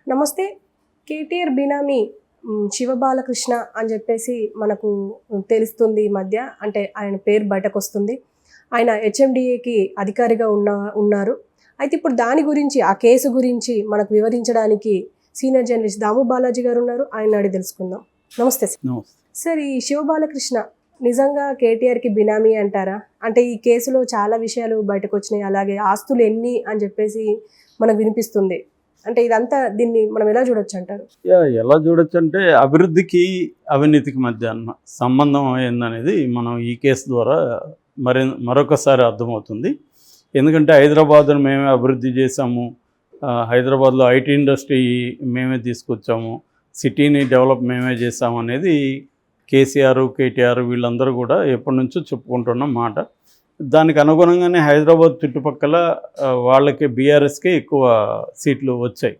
నమస్తే. కేటీఆర్ బినామీ శివబాలకృష్ణ అని చెప్పేసి మనకు తెలుస్తుంది ఈ మధ్య. అంటే ఆయన పేరు బయటకొస్తుంది. ఆయన హెచ్ఎండిఏకి అధికారిగా ఉన్నారు. అయితే ఇప్పుడు దాని గురించి, ఆ కేసు గురించి మనకు వివరించడానికి సీనియర్ జర్నలిస్ట్ దాము బాలాజీ గారు ఉన్నారు. ఆయన అడిగి తెలుసుకుందాం. నమస్తే సార్. సార్, ఈ శివబాలకృష్ణ నిజంగా కేటీఆర్కి బినామీ అంటారా? అంటే ఈ కేసులో చాలా విషయాలు బయటకు వచ్చినాయి. అలాగే ఆస్తులు ఎన్ని అని చెప్పేసి మనకు వినిపిస్తుంది. అంటే ఇదంతా దీన్ని మనం ఎలా చూడొచ్చు అంటారు? ఎలా చూడొచ్చు అంటే, అభివృద్ధికి అవినీతికి మధ్య సంబంధం ఏందనేది మనం ఈ కేసు ద్వారా మరొకసారి అర్థమవుతుంది. ఎందుకంటే హైదరాబాద్ను మేమే అభివృద్ధి చేశాము, హైదరాబాద్లో ఐటీ ఇండస్ట్రీ మేమే తీసుకొచ్చాము, సిటీని డెవలప్ మేమే చేసాము అనేది కేసీఆర్, కేటీఆర్ వీళ్ళందరూ కూడా ఎప్పటి నుంచో చెప్పుకుంటున్న మాట. దానికి అనుగుణంగానే హైదరాబాద్ చుట్టుపక్కల వాళ్ళకి బీఆర్ఎస్కే ఎక్కువ సీట్లు వచ్చాయి,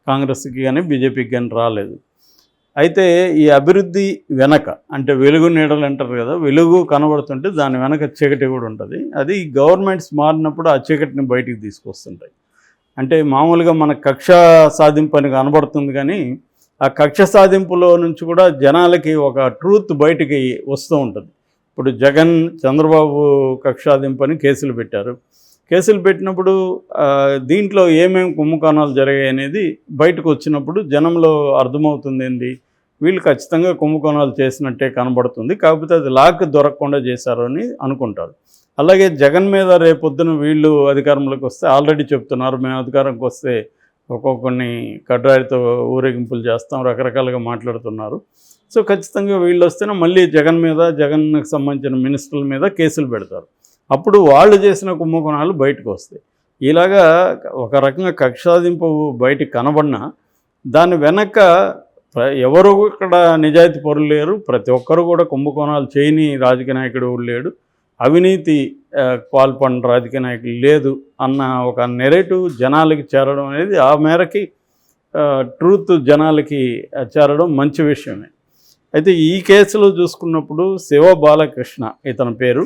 కాంగ్రెస్కి కానీ బీజేపీకి కానీ రాలేదు. అయితే ఈ అభివృద్ధి వెనక, అంటే వెలుగు నీడలు అంటారు కదా, వెలుగు కనబడుతుంటే దాని వెనక చీకటి కూడా ఉంటుంది. అది గవర్నమెంట్స్ మారినప్పుడు ఆ చీకటిని బయటికి తీసుకొస్తుంటాయి. అంటే మామూలుగా మన కక్ష సాధింపు అని కనబడుతుంది, కానీ ఆ కక్ష సాధింపులో నుంచి కూడా జనాలకి ఒక ట్రూత్ బయటికి వస్తూ ఉంటుంది. ఇప్పుడు జగన్, చంద్రబాబు కక్షాదింపు అని కేసులు పెట్టారు. కేసులు పెట్టినప్పుడు దీంట్లో ఏమేమి కుంభకోణాలు జరిగాయి అనేది బయటకు వచ్చినప్పుడు జనంలో అర్థమవుతుంది. ఏంది, వీళ్ళు ఖచ్చితంగా కుంభకోణాలు చేసినట్టే కనబడుతుంది, కాకపోతే అది లాక్ దొరకకుండా చేశారు అని అనుకుంటారు. అలాగే జగన్ మీద రేపొద్దున వీళ్ళు అధికారంలోకి వస్తే ఆల్రెడీ చెప్తున్నారు, మేము అధికారంకి వస్తే ఒక్కొక్కరిని కడ్రాయితో ఊరేగింపులు చేస్తాం, రకరకాలుగా మాట్లాడుతున్నారు. సో ఖచ్చితంగా వీళ్ళు వస్తేనే మళ్ళీ జగన్ మీద, జగన్కి సంబంధించిన మినిస్టర్ల మీద కేసులు పెడతారు. అప్పుడు వాళ్ళు చేసిన కుంభకోణాలు బయటకు వస్తాయి. ఇలాగా ఒక రకంగా కక్షాదింపు బయటికి కనబడినా దాని వెనక ఎవరు ఇక్కడ నిజాయితీ పరులు లేరు, ప్రతి ఒక్కరు కూడా కుంభకోణాలు చేయని రాజకీయ నాయకుడు లేడు, అవినీతి పాల్పడిన రాజకీయ నాయకులు లేదు అన్న ఒక నెరేటివ్ జనాలకి చేరడం అనేది, ఆ మేరకి ట్రూత్ జనాలకి చేరడం మంచి విషయమే. అయితే ఈ కేసులో చూసుకున్నప్పుడు శివ బాలకృష్ణ ఇతని పేరు.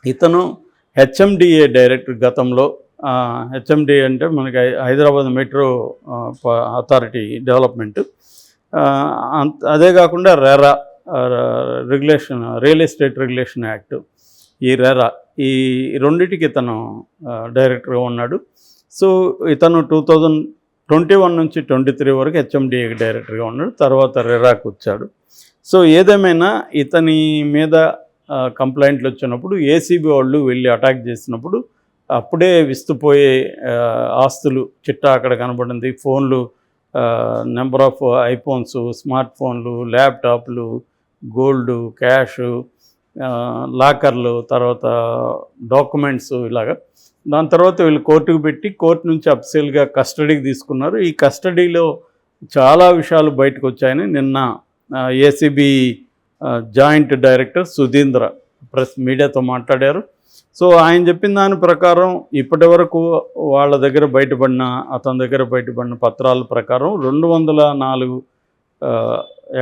ఇతను హెచ్ఎండిఏ డైరెక్టర్ గతంలో. హెచ్ఎండిఏ అంటే మనకి హైదరాబాద్ మెట్రో అథారిటీ డెవలప్మెంట్. అదే కాకుండా RERA regulation, real estate regulation act, ఈ రెరా, ఈ రెండింటికి ఇతను డైరెక్టర్గా ఉన్నాడు. సో ఇతను 2021 నుంచి 23 వరకు హెచ్ఎండిఏకి డైరెక్టర్గా ఉన్నాడు. తర్వాత రెరాకు వచ్చాడు. సో ఏదేమైనా ఇతని మీద కంప్లైంట్లు వచ్చినప్పుడు ఏసీబీ వాళ్ళు వెళ్ళి అటాక్ చేసినప్పుడు అప్పుడే విస్తుపోయే ఆస్తులు చిట్టా అక్కడ కనబడింది. ఫోన్లు, నెంబర్ ఆఫ్ ఐఫోన్స్, స్మార్ట్ ఫోన్లు, ల్యాప్టాప్లు, గోల్డ్, క్యాష్, లాకర్లు, తర్వాత డాక్యుమెంట్స్, ఇలాగా. దాని తర్వాత వీళ్ళు కోర్టుకు పెట్టి కోర్టు నుంచి అఫీషియల్గా కస్టడీకి తీసుకున్నారు. ఈ కస్టడీలో చాలా విషయాలు బయటకు వచ్చాయని నిన్న ACB joint director Sudhindra press మీడియాతో మాట్లాడారు. సో ఆయన చెప్పిన దాని ప్రకారం ఇప్పటి వరకు వాళ్ళ దగ్గర బయటపడిన, అతని దగ్గర బయటపడిన పత్రాల ప్రకారం 204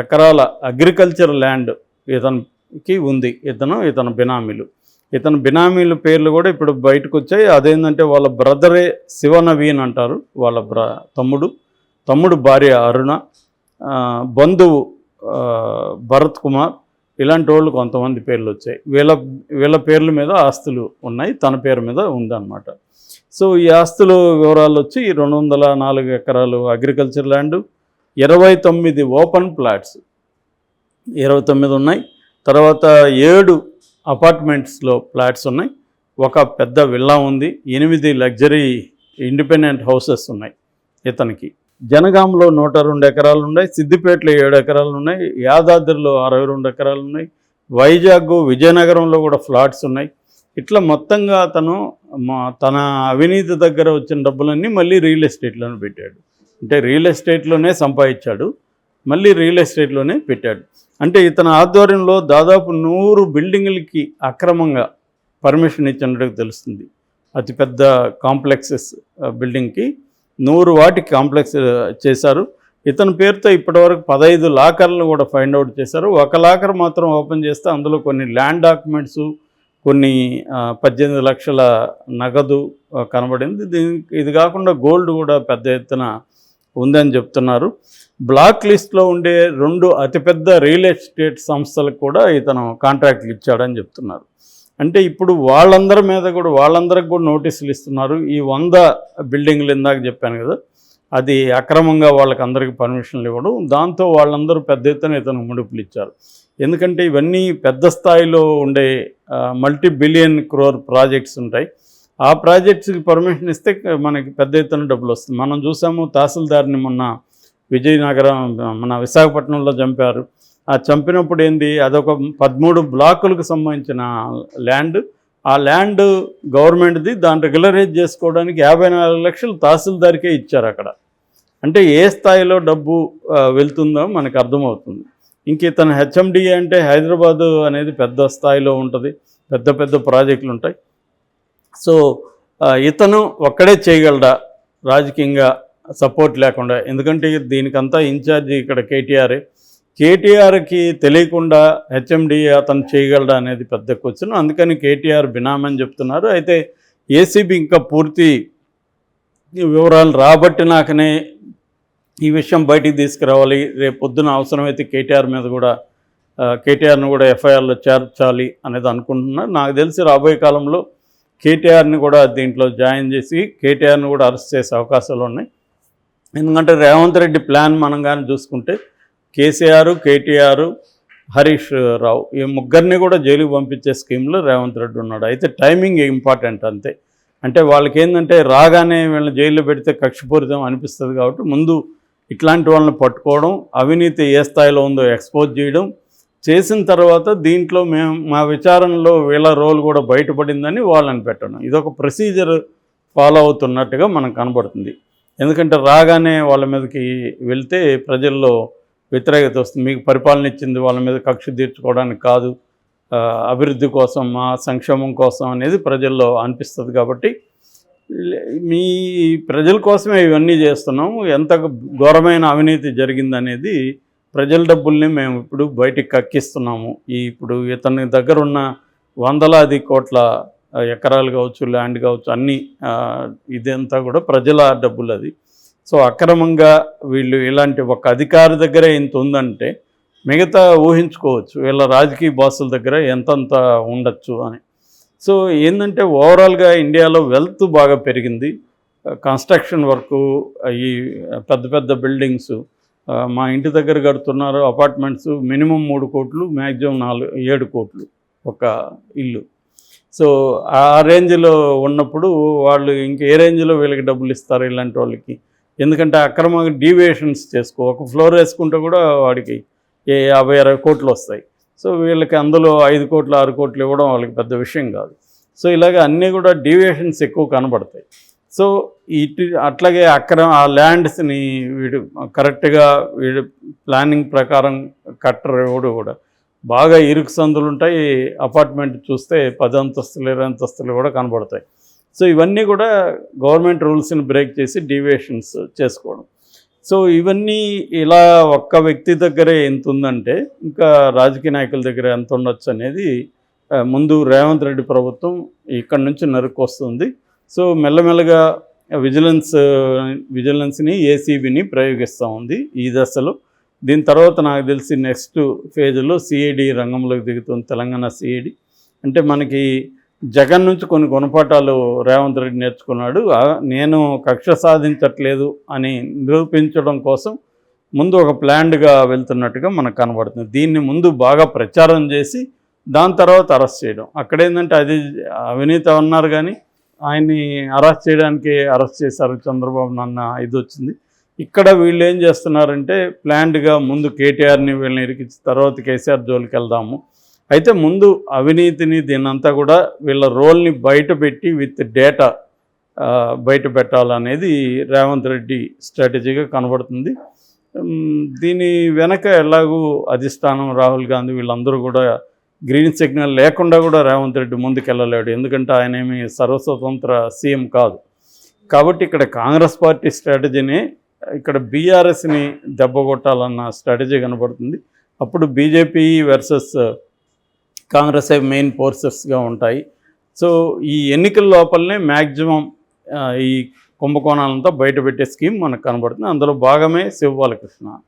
ఎకరాల అగ్రికల్చర్ ల్యాండ్ ఇతనికి ఉంది. ఇతను బినామీలు, ఇతని బినామీల పేర్లు కూడా ఇప్పుడు బయటకు వచ్చాయి. అదేంటంటే వాళ్ళ బ్రదరే శివనవీన్ అంటారు, వాళ్ళ తమ్ముడు భార్య అరుణ, బంధువు భరత్ కుమార్, ఇలాంటి వాళ్ళు కొంతమంది పేర్లు వచ్చాయి. వీళ్ళ పేర్ల మీద ఆస్తులు ఉన్నాయి, తన పేరు మీద ఉందన్నమాట. సో ఈ ఆస్తుల వివరాలు వచ్చి 204 ఎకరాలు అగ్రికల్చర్ ల్యాండ్, 29 ఓపెన్ ప్లాట్స్ 29 ఉన్నాయి. తర్వాత 7 అపార్ట్మెంట్స్లో ఫ్లాట్స్ ఉన్నాయి, ఒక పెద్ద విల్లా ఉంది, 8 లగ్జరీ ఇండిపెండెంట్ హౌసెస్ ఉన్నాయి ఇతనికి. జనగాంలో 102 ఎకరాలు ఉన్నాయి, సిద్దిపేటలో 7 ఎకరాలు ఉన్నాయి, యాదాద్రిలో 62 ఎకరాలు ఉన్నాయి, వైజాగ్, విజయనగరంలో కూడా ఫ్లాట్స్ ఉన్నాయి. ఇట్లా మొత్తంగా అతను తన అవినీతి దగ్గర వచ్చిన డబ్బులన్నీ మళ్ళీ రియల్ ఎస్టేట్లోనే పెట్టాడు. అంటే రియల్ ఎస్టేట్లోనే సంపాదించాడు, మళ్ళీ రియల్ ఎస్టేట్లోనే పెట్టాడు. అంటే ఇతని ఆధ్వర్యంలో దాదాపు 100 బిల్డింగులకి అక్రమంగా పర్మిషన్ ఇచ్చినట్టుగా తెలుస్తుంది. అతిపెద్ద కాంప్లెక్సెస్ బిల్డింగ్కి 100 వాటికి కాంప్లెక్స్ చేశారు. ఇతని పేరుతో ఇప్పటివరకు 15 లాకర్లను కూడా ఫైండ్ అవుట్ చేశారు. ఒక లాకర్ మాత్రం ఓపెన్ చేస్తే అందులో కొన్ని ల్యాండ్ డాక్యుమెంట్స్, కొన్ని 18 లక్షల నగదు కనబడింది. ఇది కాకుండా గోల్డ్ కూడా పెద్ద ఎత్తున ఉందని చెప్తున్నారు. బ్లాక్ లిస్ట్లో ఉండే 2 అతిపెద్ద రియల్ ఎస్టేట్ సంస్థలకు కూడా ఇతను కాంట్రాక్ట్లు ఇచ్చాడని చెప్తున్నారు. అంటే ఇప్పుడు వాళ్ళందరికి కూడా నోటీసులు ఇస్తున్నారు. ఈ 100 బిల్డింగ్లు ఇందాక చెప్పాను కదా, అది అక్రమంగా వాళ్ళకి అందరికీ పర్మిషన్లు ఇవ్వడం, దాంతో వాళ్ళందరూ పెద్ద ఎత్తున ఇతను ముడుపులు ఇచ్చారు. ఎందుకంటే ఇవన్నీ పెద్ద స్థాయిలో ఉండే మల్టీ బిలియన్ క్రోర్ ప్రాజెక్ట్స్ ఉంటాయి. ఆ ప్రాజెక్ట్స్కి పర్మిషన్ ఇస్తే మనకి పెద్ద ఎత్తున డబ్బులు వస్తుంది. మనం చూసాము తహసీల్దార్ని మొన్న విజయనగరం మన విశాఖపట్నంలో చంపారు. ఆ చంపినప్పుడు ఏంది, అదొక 13 బ్లాకులకు సంబంధించిన ల్యాండ్. ఆ ల్యాండ్ గవర్నమెంట్ది. దాన్ని రెగ్యులరైజ్ చేసుకోవడానికి 54 లక్షలు తహసీల్దార్కే ఇచ్చారు అక్కడ. అంటే ఏ స్థాయిలో డబ్బు వెళ్తుందో మనకు అర్థమవుతుంది. ఇంక ఇతను హెచ్ఎండిఏ అంటే హైదరాబాదు అనేది పెద్ద స్థాయిలో ఉంటుంది, పెద్ద పెద్ద ప్రాజెక్టులు ఉంటాయి. సో ఇతను ఒక్కడే చేయగలడా రాజకీయంగా సపోర్ట్ లేకుండా? ఎందుకంటే దీనికంతా ఇన్ఛార్జి ఇక్కడ కేటీఆర్కి తెలియకుండా హెచ్ఎండిఏ అతను చేయగలడా అనేది పెద్ద క్వశ్చన్. అందుకని కేటీఆర్ బినామని చెప్తున్నారు. అయితే ఏసీబీ ఇంకా పూర్తి వివరాలు రాబట్టినాకనే ఈ విషయం బయటికి తీసుకురావాలి. రేపు పొద్దున అవసరమైతే కేటీఆర్ను కూడా ఎఫ్ఐఆర్లో చేర్చాలి అనేది అనుకుంటున్నారు. నాకు తెలిసి రాబోయే కాలంలో కేటీఆర్ని కూడా దీంట్లో జాయిన్ చేసి కేటీఆర్ని కూడా అరెస్ట్ చేసే అవకాశాలు ఉన్నాయి. ఎందుకంటే రేవంత్ రెడ్డి ప్లాన్ మనం కానీ చూసుకుంటే కేసీఆర్, కేటీఆర్, హరీష్ రావు ఈ ముగ్గురిని కూడా జైలుకి పంపించే స్కీమ్లో రేవంత్ రెడ్డి ఉన్నాడు. అయితే టైమింగ్ ఇంపార్టెంట్ అంతే. అంటే వాళ్ళకి ఏంటంటే రాగానే వీళ్ళని జైల్లో పెడితే కక్షపూరితం అనిపిస్తుంది కాబట్టి ముందు ఇట్లాంటి వాళ్ళని పట్టుకోవడం, అవినీతి ఏ స్థాయిలో ఉందో ఎక్స్పోజ్ చేయడం, చేసిన తర్వాత దీంట్లో మా విచారణలో వీళ్ళ రోల్ కూడా బయటపడిందని వాళ్ళని పెట్టడం. ఇదొక ప్రొసీజర్ ఫాలో అవుతున్నట్టుగా మనకు కనబడుతుంది. ఎందుకంటే రాగానే వాళ్ళ మీదకి వెళ్తే ప్రజల్లో వ్యతిరేకత వస్తుంది. మీకు పరిపాలన ఇచ్చింది వాళ్ళ మీద కక్ష తీర్చుకోవడానికి కాదు, అభివృద్ధి కోసం, మా సంక్షేమం కోసం అనేది ప్రజల్లో అనిపిస్తుంది. కాబట్టి మీ ప్రజల కోసమే ఇవన్నీ చేస్తున్నాం. ఎంత ఘోరమైన అవినీతి జరిగిందనేది ప్రజల డబ్బుల్ని మేము ఇప్పుడు బయటికి కక్కిస్తున్నాము. ఇప్పుడు ఇతని దగ్గర ఉన్న వందలాది కోట్ల ఎకరాలు కావచ్చు, ల్యాండ్ కావచ్చు, అన్నీ ఇదంతా కూడా ప్రజల డబ్బులు. అది సో అక్రమంగా వీళ్ళు ఇలాంటి ఒక అధికారి దగ్గరే ఇంత ఉందంటే మిగతా ఊహించుకోవచ్చు వీళ్ళ రాజకీయ బాసుల దగ్గర ఎంతంత ఉండొచ్చు అని. సో ఏంటంటే ఓవరాల్గా ఇండియాలో వెల్త్ బాగా పెరిగింది. కన్స్ట్రక్షన్ వర్కు, ఈ పెద్ద పెద్ద బిల్డింగ్స్, మా ఇంటి దగ్గర కడుతున్నారు అపార్ట్మెంట్స్, మినిమం 3 కోట్లు, మ్యాక్సిమం 7 కోట్లు ఒక ఇల్లు. సో ఆ రేంజ్లో ఉన్నప్పుడు వాళ్ళు ఇంకే రేంజ్లో వీళ్ళకి డబ్బులు ఇస్తారు ఇలాంటి వాళ్ళకి? ఎందుకంటే అక్రమంగా డీవియేషన్స్ ఒక ఫ్లోర్ వేసుకుంటే కూడా వాడికి 50-60 కోట్లు వస్తాయి. సో వీళ్ళకి అందులో 5 కోట్లు 6 కోట్లు ఇవ్వడం వాళ్ళకి పెద్ద విషయం కాదు. సో ఇలాగ అన్నీ కూడా డీవియేషన్స్ ఎక్కువ కనబడతాయి. సో అట్లాగే ఆ ల్యాండ్స్ని వీడు కరెక్ట్గా ప్లానింగ్ ప్రకారం కట్టరు. ఎవడు కూడా బాగా ఇరుకు సందులు ఉంటాయి. అపార్ట్మెంట్ చూస్తే 10 అంతస్తులు 20 అంతస్తులు కూడా కనబడతాయి. సో ఇవన్నీ కూడా గవర్నమెంట్ రూల్స్ని బ్రేక్ చేసి డీవియేషన్స్ చేసుకోవడం. సో ఇవన్నీ ఇలా ఒక్క వ్యక్తి దగ్గరే ఎంత ఉందంటే ఇంకా రాజకీయ నాయకుల దగ్గర ఎంత ఉండొచ్చు అనేది ముందు రేవంత్ రెడ్డి ప్రభుత్వం ఇక్కడి నుంచి నరుక్కొస్తుంది. సో మెల్లమెల్లగా విజిలెన్స్ని ఏసీబీని ప్రయోగిస్తూ ఉంది ఈ దశలో. దీని తర్వాత నాకు తెలిసి నెక్స్ట్ ఫేజ్లో సిఐడి రంగంలోకి దిగుతుంది. తెలంగాణ సిఐడి అంటే మనకి జగన్ నుంచి కొన్ని గుణపాఠాలు రేవంత్ రెడ్డి నేర్చుకున్నాడు. నేను కక్ష సాధించట్లేదు అని నిరూపించడం కోసం ముందు ఒక ప్లాన్డ్గా వెళ్తున్నట్టుగా మనకు కనబడుతుంది. దీన్ని ముందు బాగా ప్రచారం చేసి దాని తర్వాత అరెస్ట్ చేయడం. అక్కడేంటంటే అది అవినీతి అన్నారు కానీ ఆయన్ని అరెస్ట్ చేశారు చంద్రబాబు నాన్న ఇది వచ్చింది. ఇక్కడ వీళ్ళు ఏం చేస్తున్నారంటే ప్లాన్డ్గా ముందు కేటీఆర్ని వీళ్ళని ఇరికించి తర్వాత కేసీఆర్ జోలికి వెళ్దాము. అయితే ముందు అవినీతిని దీన్నంతా కూడా వీళ్ళ రోల్ని బయటపెట్టి విత్ డేటా బయట పెట్టాలనేది రేవంత్ రెడ్డి స్ట్రాటజీగా కనబడుతుంది. దీని వెనక ఎలాగూ అధిష్టానం రాహుల్ గాంధీ వీళ్ళందరూ కూడా గ్రీన్ సిగ్నల్ లేకుండా కూడా రేవంత్ రెడ్డి ముందుకెళ్ళలేడు. ఎందుకంటే ఆయన ఏమి సర్వస్వతంత్ర సీఎం కాదు. కాబట్టి ఇక్కడ కాంగ్రెస్ పార్టీ స్ట్రాటజీనే ఇక్కడ బీఆర్ఎస్ని దెబ్బకొట్టాలన్న స్ట్రాటజీ కనబడుతుంది. అప్పుడు బీజేపీ వర్సెస్ కాంగ్రెస్ మెయిన్ ఫోర్సెస్గా ఉంటాయి. సో ఈ ఎన్నికల లోపలనే మ్యాక్సిమం ఈ కుంభకోణాలంతా బయట పెట్టే స్కీమ్ మనకు కనబడుతుంది. అందులో భాగమే శివ బాలకృష్ణ.